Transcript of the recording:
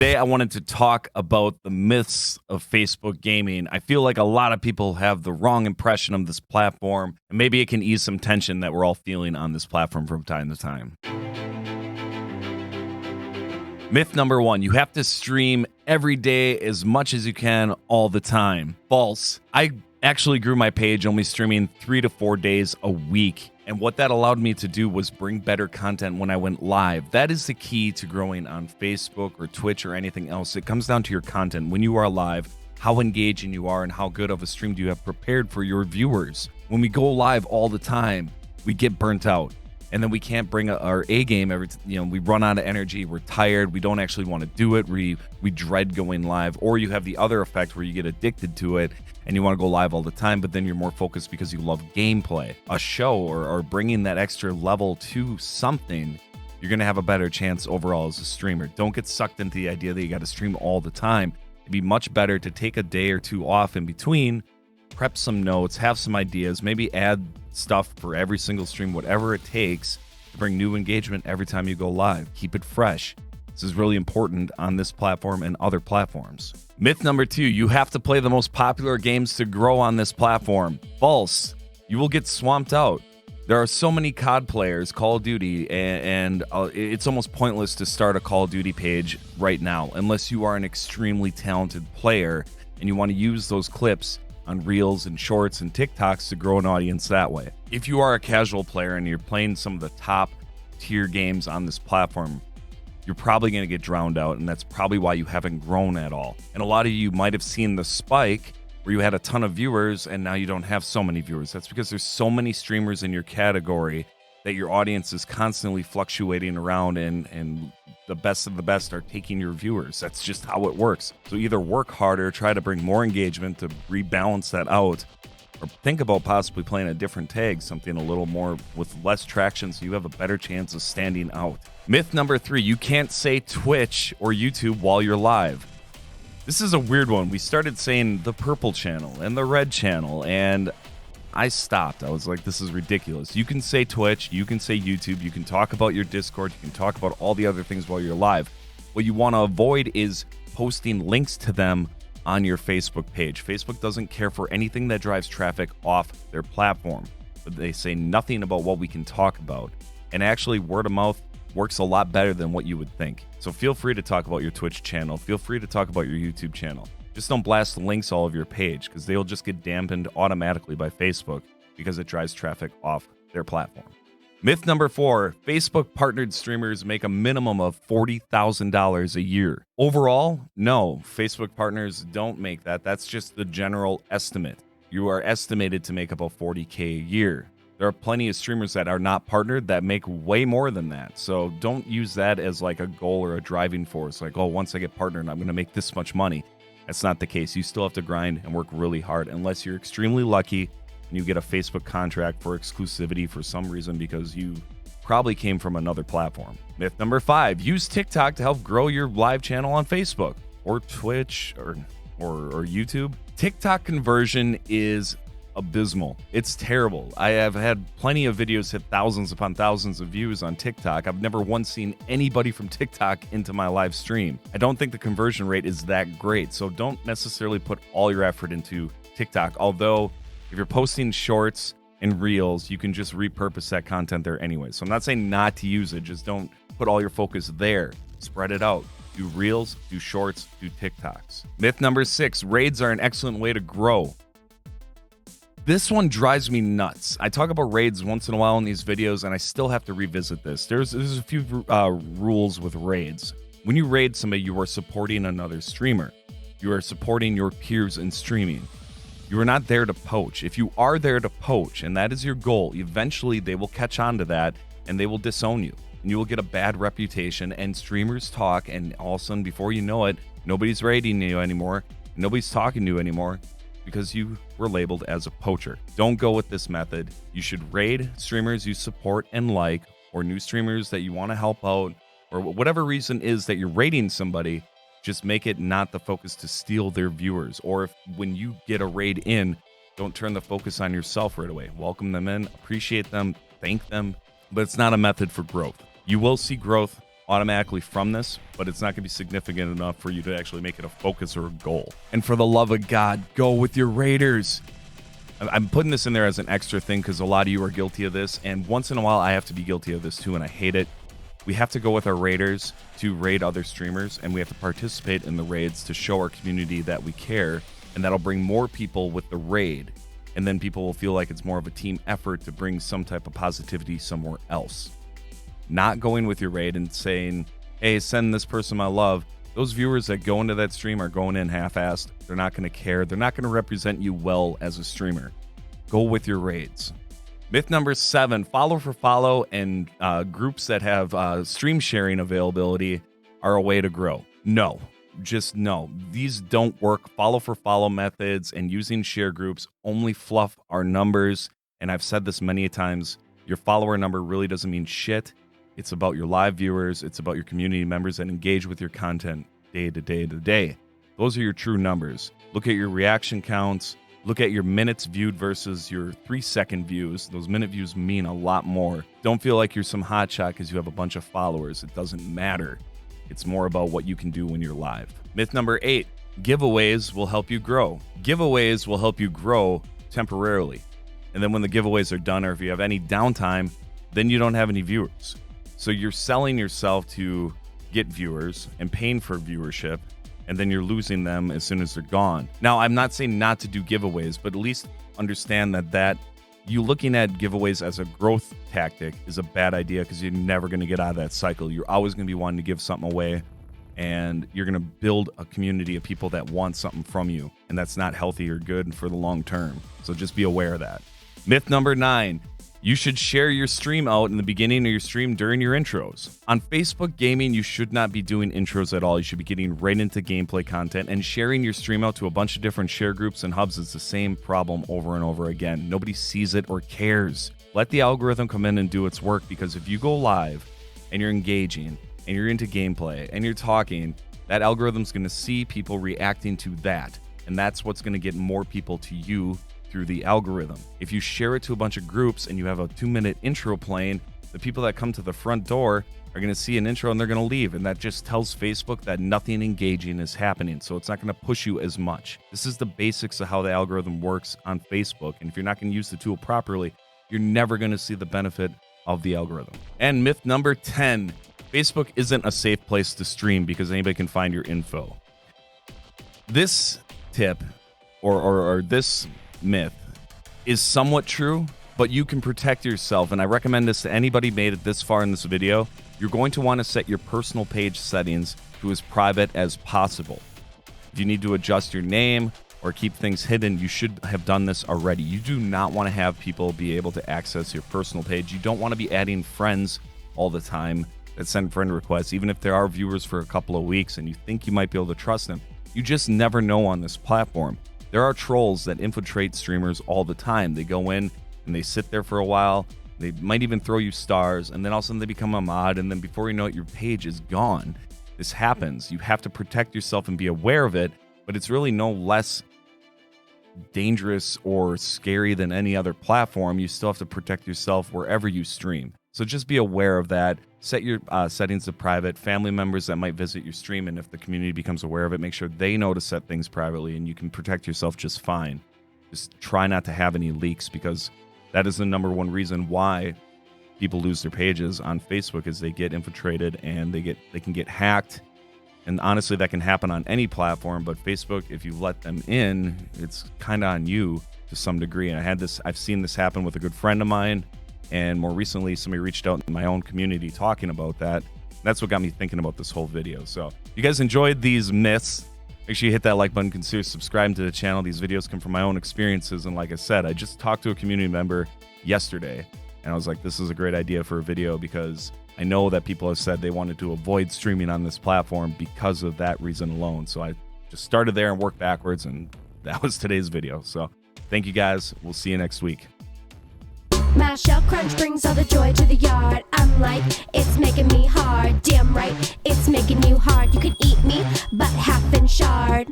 Today, I wanted to talk about the myths of Facebook gaming. I feel like a lot of people have the wrong impression of this platform, and maybe it can ease some tension that we're all feeling on this platform from time to time. Myth number one, you have to stream every day as much as you can all the time. False. I actually grew my page only streaming 3 to 4 days a week. And what that allowed me to do was bring better content when I went live. That is the key to growing on Facebook or Twitch or anything else. It comes down to your content. When you are live, how engaging you are and how good of a stream do you have prepared for your viewers. When we go live all the time, we get burnt out. And then we can't bring our A game we run out of energy, we're tired, we don't actually want to do it, we dread going live. Or you have the other effect where you get addicted to it and you want to go live all the time, but then you're more focused because you love gameplay. A show or bringing that extra level to something, you're going to have a better chance overall as a streamer. Don't get sucked into the idea that you got to stream all the time. It'd be much better to take a day or two off in between, prep some notes, have some ideas, maybe add stuff for every single stream, whatever it takes to bring new engagement every time you go live. Keep it fresh. This is really important on this platform and other platforms. Myth number two, you have to play the most popular games to grow on this platform. False. You will get swamped out. There are so many COD players, Call of Duty, and it's almost pointless to start a Call of Duty page right now unless you are an extremely talented player and you want to use those clips on Reels and Shorts and TikToks to grow an audience that way. If you are a casual player and you're playing some of the top tier games on this platform, you're probably going to get drowned out, and that's probably why you haven't grown at all. And a lot of you might have seen the spike where you had a ton of viewers and now you don't have so many viewers. That's because there's so many streamers in your category that your audience is constantly fluctuating around, and the best of the best are taking your viewers. That's just how it works. So either work harder, try to bring more engagement to rebalance that out, or think about possibly playing a different tag, something a little more with less traction so you have a better chance of standing out. Myth number three, you can't say Twitch or YouTube while you're live. This is a weird one. We started saying the purple channel and the red channel, and I stopped. I was like, this is ridiculous. You can say Twitch, you can say YouTube, you can talk about your Discord, you can talk about all the other things while you're live. What you want to avoid is posting links to them on your Facebook page. Facebook doesn't care for anything that drives traffic off their platform, but they say nothing about what we can talk about. And actually, word of mouth works a lot better than what you would think. So feel free to talk about your Twitch channel. Feel free to talk about your YouTube channel. Just don't blast links all over your page because they'll just get dampened automatically by Facebook because it drives traffic off their platform. Myth number four, Facebook partnered streamers make a minimum of $40,000 a year. Overall, no, Facebook partners don't make that. That's just the general estimate. You are estimated to make about $40K a year. There are plenty of streamers that are not partnered that make way more than that. So don't use that as like a goal or a driving force. Like, oh, once I get partnered, I'm going to make this much money. That's not the case. You still have to grind and work really hard unless you're extremely lucky and you get a Facebook contract for exclusivity for some reason because you probably came from another platform. Myth number five, use TikTok to help grow your live channel on Facebook or Twitch or YouTube. TikTok conversion is abysmal. It's terrible. I have had plenty of videos hit thousands upon thousands of views on TikTok. I've never once seen anybody from TikTok into my live stream. I don't think the conversion rate is that great, so don't necessarily put all your effort into TikTok. Although, if you're posting shorts and reels, you can just repurpose that content there anyway. So I'm not saying not to use it, just don't put all your focus there. Spread it out. Do reels, do shorts, do TikToks. Myth number six, raids are an excellent way to grow. This one drives me nuts. I talk about raids once in a while in these videos, and I still have to revisit this. There's a few rules with raids. When you raid somebody, you are supporting another streamer. You are supporting your peers in streaming. You are not there to poach. If you are there to poach, and that is your goal, eventually they will catch on to that, and they will disown you. And you will get a bad reputation, and streamers talk, and all of a sudden, before you know it, nobody's raiding you anymore. Nobody's talking to you anymore, because you were labeled as a poacher. Don't go with this method. You should raid streamers you support and like, or new streamers that you want to help out, or whatever reason is that you're raiding somebody. Just make it not the focus to steal their viewers. Or if when you get a raid in, don't turn the focus on yourself right away. Welcome them in, appreciate them, thank them, but it's not a method for growth. You will see growth automatically from this, but it's not going to be significant enough for you to actually make it a focus or a goal. And for the love of God, go with your raiders. I'm putting this in there as an extra thing because a lot of you are guilty of this, and once in a while I have to be guilty of this too, and I hate it. We have to go with our raiders to raid other streamers, and we have to participate in the raids to show our community that we care, and that'll bring more people with the raid, and then people will feel like it's more of a team effort to bring some type of positivity somewhere else. Not going with your raid and saying, hey, send this person my love. Those viewers that go into that stream are going in half-assed. They're not going to care. They're not going to represent you well as a streamer. Go with your raids. Myth number 7, follow for follow and groups that have stream sharing availability are a way to grow. No, just no. These don't work. Follow for follow methods and using share groups only fluff our numbers. And I've said this many times, your follower number really doesn't mean shit. It's about your live viewers. It's about your community members that engage with your content day to day to day. Those are your true numbers. Look at your reaction counts. Look at your minutes viewed versus your 3-second views. Those minute views mean a lot more. Don't feel like you're some hotshot because you have a bunch of followers. It doesn't matter. It's more about what you can do when you're live. Myth number 8, giveaways will help you grow. Giveaways will help you grow temporarily. And then when the giveaways are done, or if you have any downtime, then you don't have any viewers. So you're selling yourself to get viewers and paying for viewership, and then you're losing them as soon as they're gone. Now, I'm not saying not to do giveaways, but at least understand that you looking at giveaways as a growth tactic is a bad idea because you're never going to get out of that cycle. You're always going to be wanting to give something away, and you're going to build a community of people that want something from you, and that's not healthy or good for the long term. So just be aware of that. Myth number 9. You should share your stream out in the beginning of your stream during your intros. On Facebook Gaming, you should not be doing intros at all. You should be getting right into gameplay content, and sharing your stream out to a bunch of different share groups and hubs is the same problem over and over again. Nobody sees it or cares. Let the algorithm come in and do its work, because if you go live and you're engaging and you're into gameplay and you're talking, that algorithm's going to see people reacting to that, and that's what's going to get more people to you through the algorithm. If you share it to a bunch of groups and you have a 2-minute intro playing, the people that come to the front door are going to see an intro and they're going to leave, and that just tells Facebook that nothing engaging is happening, so it's not going to push you as much. This is the basics of how the algorithm works on Facebook, and if you're not going to use the tool properly, you're never going to see the benefit of the algorithm. And myth number 10, Facebook isn't a safe place to stream because anybody can find your info. This tip or this myth is somewhat true, but you can protect yourself, and I recommend this to anybody made it this far in this video. You're going to want to set your personal page settings to as private as possible. If you need to adjust your name or keep things hidden, you should have done this already. You do not want to have people be able to access your personal page. You don't want to be adding friends all the time that send friend requests, even if there are viewers for a couple of weeks and you think you might be able to trust them. You just never know on this platform. There are trolls that infiltrate streamers all the time. They go in and they sit there for a while. They might even throw you stars, and then all of a sudden they become a mod, and then before you know it, your page is gone. This happens. You have to protect yourself and be aware of it, but it's really no less dangerous or scary than any other platform. You still have to protect yourself wherever you stream. So just be aware of that. Set your settings to private. Family members that might visit your stream, and if the community becomes aware of it, make sure they know to set things privately, and you can protect yourself just fine. Just try not to have any leaks, because that is the number one reason why people lose their pages on Facebook, is they get infiltrated and they can get hacked. And honestly, that can happen on any platform, but Facebook, if you let them in, it's kind of on you to some degree. And I've seen this happen with a good friend of mine. And more recently, somebody reached out in my own community talking about that. That's what got me thinking about this whole video. So if you guys enjoyed these myths, make sure you hit that like button, consider subscribing to the channel. These videos come from my own experiences. And like I said, I just talked to a community member yesterday, and I was like, this is a great idea for a video, because I know that people have said they wanted to avoid streaming on this platform because of that reason alone. So I just started there and worked backwards, and that was today's video. So thank you guys. We'll see you next week. My shell crunch brings all the joy to the yard. I'm like, it's making me hard. Damn right, it's making you hard. You can eat me, but half in shard.